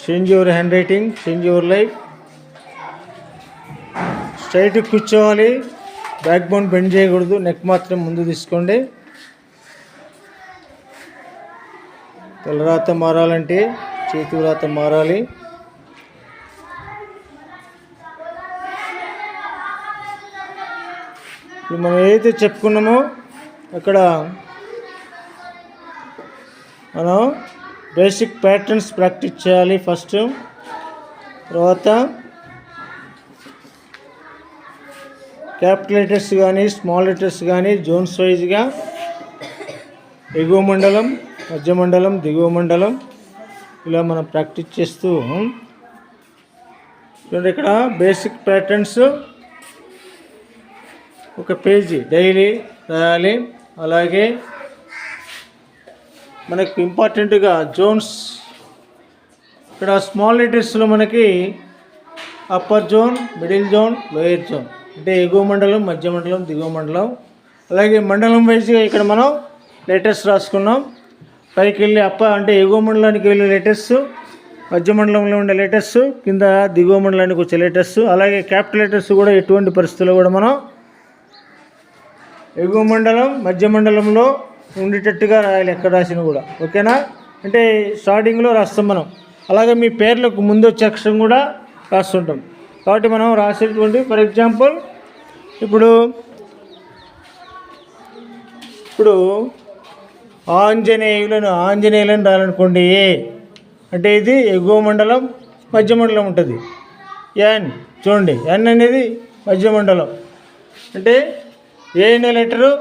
Change your hand writing, change your life. Straight కూర్చోవాలి, back bone bend చేయకూడదు, neck మాత్రం ముందు తీసుకోండి. తలరాత మారాలంటే చేతి వ్రాత మారాలి. ఇప్పుడు మనం ఏదైతే చెప్పుకున్నామో అక్కడ మనం బేసిక్ ప్యాటర్న్స్ ప్రాక్టీస్ చేయాలి ఫస్ట్. తర్వాత క్యాపిటల్ లెటర్స్ కానీ స్మాల్ లెటర్స్ కానీ జోన్స్ వైజ్గా ఎగువ మండలం, మధ్య మండలం, దిగువ మండలం ఇలా మనం ప్రాక్టీస్ చేస్తూ చూడండి. ఇక్కడ బేసిక్ ప్యాటర్న్స్ ఒక పేజీ డైలీ రాయాలి. అలాగే మనకు ఇంపార్టెంట్గా జోన్స్, ఇక్కడ స్మాల్ లెటర్స్లో మనకి upper zone, middle zone, lower zone అంటే ఎగువ మండలం, మధ్య మండలం, దిగువ మండలం. అలాగే మండలం వైజ్గా ఇక్కడ మనం లెటర్స్ రాసుకున్నాం. పైకి వెళ్ళి అంటే ఎగువ మండలానికి వెళ్ళే లెటర్స్, మధ్య మండలంలో ఉండే లెటర్స్, కింద దిగువ మండలానికి వచ్చే లెటర్స్. అలాగే క్యాపిటల్ లెటర్స్ కూడా ఎటువంటి పరిస్థితుల్లో కూడా మనం ఎగువ మండలం, మధ్య మండలంలో ఉండేటట్టుగా రాయాలి ఎక్కడ రాసినా కూడా. ఓకేనా? అంటే స్టార్టింగ్లో రాస్తాం మనం. అలాగే మీ పేర్లకు ముందు వచ్చే అక్షరం కూడా రాస్తుంటాం. కాబట్టి మనం రాసేటువంటి ఫర్ ఎగ్జాంపుల్ ఇప్పుడు ఆంజనేయులను రాయాలనుకోండి. ఏ అంటే ఇది ఎగువ మండలం, మధ్య మండలం ఉంటుంది. ఎన్ చూడండి, ఎన్ అనేది మధ్య మండలం. అంటే ఏ అనే లెటరు